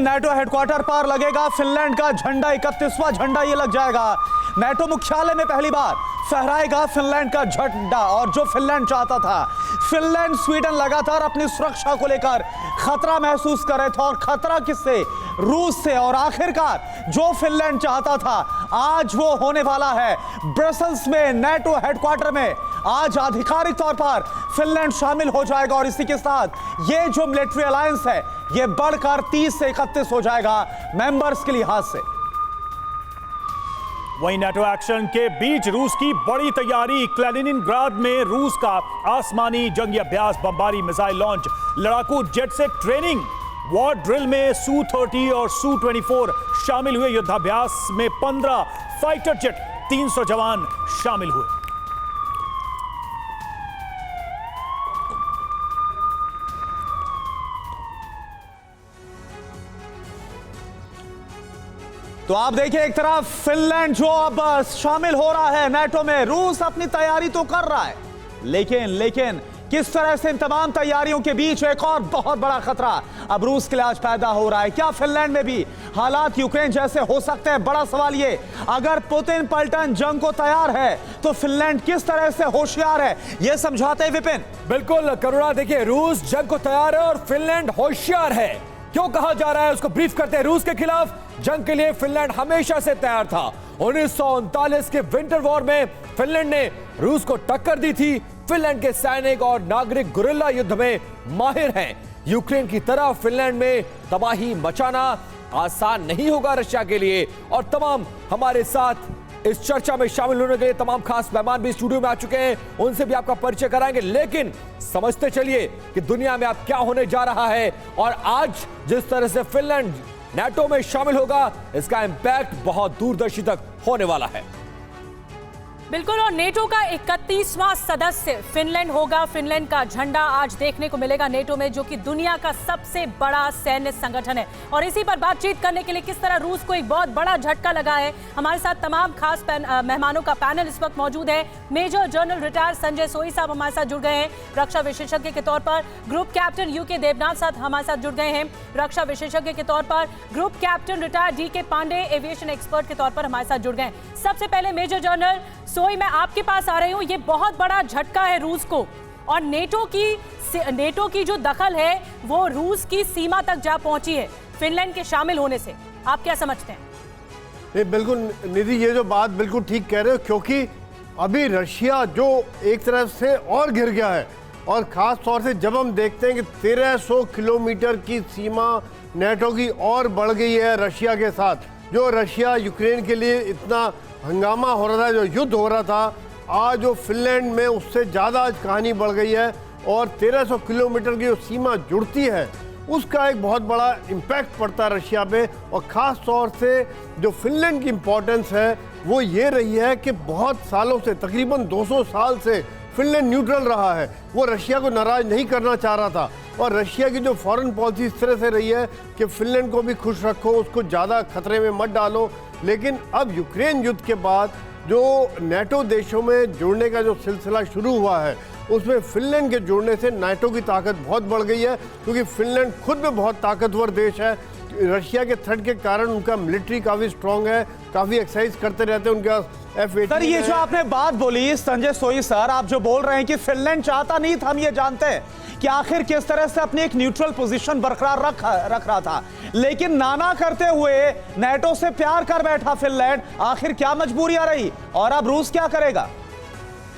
NATO headquarter पर लगेगा Finland का झंडा, 31वां झंडा ये लग जाएगा। नेटो मुख्यालय में पहली बार फहराएगा फिनलैंड का झंडा। और जो फिनलैंड चाहता था, फिनलैंड स्वीडन लगातार अपनी सुरक्षा को लेकर खतरा महसूस कर रहे थे। और खतरा किससे? रूस से। और आखिरकार जो फिनलैंड चाहता था, आज वो होने वाला है। ब्रसेल्स में नेटो हेडक्वार्टर में आज आधिकारिक तौर पर फिनलैंड शामिल हो जाएगा। और इसी के साथ ये जो मिलिट्री अलायंस है, ये बढ़कर 30 से 31 हो जाएगा मेंबर्स के लिहाज से। वहीं नेटो एक्शन के बीच रूस की बड़ी तैयारी। कैलिनिनग्राड में रूस का आसमानी जंगी अभ्यास, बमबारी, मिसाइल लॉन्च, लड़ाकू जेट से ट्रेनिंग। वॉर ड्रिल में Su-30 और Su-24 शामिल हुए। युद्धाभ्यास में 15 फाइटर जेट, 300 जवान शामिल हुए। तो आप देखिए, एक तरफ फिनलैंड जो अब शामिल हो रहा है नेटो में, रूस अपनी तैयारी तो कर रहा है, लेकिन किस तरह से इन तमाम तैयारियों के बीच एक और बहुत बड़ा खतरा अब रूस के लिए आज पैदा हो रहा है। क्या फिनलैंड में भी हालात यूक्रेन जैसे हो सकते हैं? बड़ा सवाल ये। अगर पुतिन पलटन जंग को तैयार है तो फिनलैंड किस तरह से होशियार है, ये समझाते हैं विपिन। बिल्कुल करुणा, देखिए रूस जंग को तैयार है और फिनलैंड होशियार है। क्यों कहा जा रहा है, उसको ब्रीफ करते हैं। रूस के खिलाफ जंग के लिए फिनलैंड हमेशा से तैयार था। 1939 के विंटर वॉर में फिनलैंड ने रूस को टक्कर दी थी। फिनलैंड के सैनिक और नागरिक गुरिल्ला युद्ध में माहिर हैं। यूक्रेन की तरह फिनलैंड में तबाही मचाना आसान नहीं होगा रशिया के लिए। और तमाम हमारे साथ इस चर्चा में शामिल होने के लिए तमाम खास मेहमान भी स्टूडियो में आ चुके हैं, उनसे भी आपका परिचय कराएंगे। लेकिन समझते चलिए कि दुनिया में अब क्या होने जा रहा है। और आज जिस तरह से फिनलैंड नेटो में शामिल होगा, इसका इंपैक्ट बहुत दूरदर्शी तक होने वाला है। बिल्कुल, और नेटो का 31वां सदस्य फिनलैंड होगा। फिनलैंड का झंडा आज देखने को मिलेगा नेटो में, जो कि दुनिया का सबसे बड़ा सैन्य संगठन है। और इसी पर बातचीत करने के लिए किस तरह रूस को एक बहुत बड़ा झटका लगा है, हमारे साथ तमाम खास मेहमानों का पैनल इस वक्त मौजूद है। मेजर जनरल रिटायर्ड संजय सोई साहब हमारे साथ जुड़ गए हैं रक्षा विशेषज्ञ के तौर पर। ग्रुप कैप्टन यूके देवनाथ साहब हमारे साथ जुड़ गए हैं रक्षा विशेषज्ञ के तौर पर। Group captain retired DK Pandey aviation expert के तौर पर हमारे साथ जुड़ गए हैं। सबसे पहले मेजर जनरल सोई, मैं आपके पास आ रही हूं। ये बहुत बड़ा झटका है रूस को, और नेटो की जो दखल है वो रूस की सीमा तक जा पहुंची है फिनलैंड के शामिल होने से। आप क्या समझते हैं? नहीं, बिल्कुल निधि, ये जो बात बिल्कुल ठीक कह रहे हो, क्योंकि अभी रशिया जो एक तरफ से और घिर गया है। और ख़ास तौर से जब हम देखते हैं कि 1300 किलोमीटर की सीमा नेटो की और बढ़ गई है रशिया के साथ। जो रशिया यूक्रेन के लिए इतना हंगामा हो रहा था, जो युद्ध हो रहा था, आज जो फिनलैंड में उससे ज़्यादा आज कहानी बढ़ गई है। और 1300 किलोमीटर की जो सीमा जुड़ती है, उसका एक बहुत बड़ा इम्पैक्ट पड़ता है रशिया पे। और ख़ास तौर से जो फिनलैंड की इम्पोर्टेंस है वो ये रही है कि बहुत सालों से, तकरीबन 200 साल से फिनलैंड न्यूट्रल रहा है। वो रशिया को नाराज़ नहीं करना चाह रहा था। और रशिया की जो फॉरेन पॉलिसी इस तरह से रही है कि फिनलैंड को भी खुश रखो, उसको ज़्यादा खतरे में मत डालो। लेकिन अब यूक्रेन युद्ध के बाद जो नेटो देशों में जुड़ने का जो सिलसिला शुरू हुआ है, उसमें फिनलैंड के जुड़ने से नेटो की ताकत बहुत बढ़ गई है। क्योंकि फिनलैंड खुद में बहुत ताकतवर देश है। रशिया के थ्रेट के कारण उनका मिलिट्री काफ़ी स्ट्रांग है, काफ़ी एक्सरसाइज करते रहते हैं। उनका F-18 सर, ये जो आपने बात बोली संजय सोई सर, आप जो बोल रहे हैं कि फिनलैंड चाहता नहीं था, हम ये जानते हैं कि आखिर किस तरह से अपनी एक न्यूट्रल पोजीशन बरकरार रख रहा था। लेकिन नाना करते हुए नेटो से प्यार कर बैठा फिनलैंड। आखिर क्या मजबूरी आ रही, और अब रूस क्या करेगा?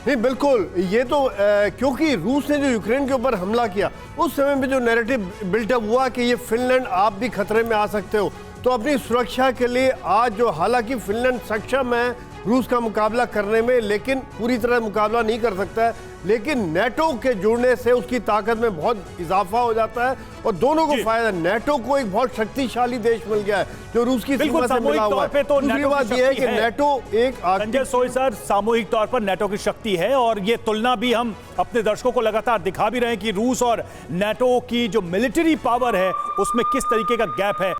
नहीं, बिल्कुल, ये तो क्योंकि रूस ने जो यूक्रेन के ऊपर हमला किया, उस समय में जो नैरेटिव बिल्टअप हुआ कि ये फिनलैंड आप भी खतरे में आ सकते हो, तो अपनी सुरक्षा के लिए आज जो, हालांकि फिनलैंड सक्षम है रूस का मुकाबला करने में, लेकिन पूरी तरह मुकाबला नहीं कर सकता है। लेकिन नेटो के जुड़ने से उसकी ताकत में बहुत इजाफा हो जाता है और दोनों को फायदा। नेटो को एक बहुत शक्तिशाली देश मिल गया है जो रूस की सीमा से मिला हुआ है। तो दूसरी बात यह है कि नेटो एक, संजय सोई सर, सामूहिक तौर पर नेटो की शक्ति है। और ये तुलना भी हम अपने दर्शकों को लगातार दिखा भी रहे हैं कि रूस और नेटो की जो मिलिट्री पावर है उसमें किस तरीके का गैप है।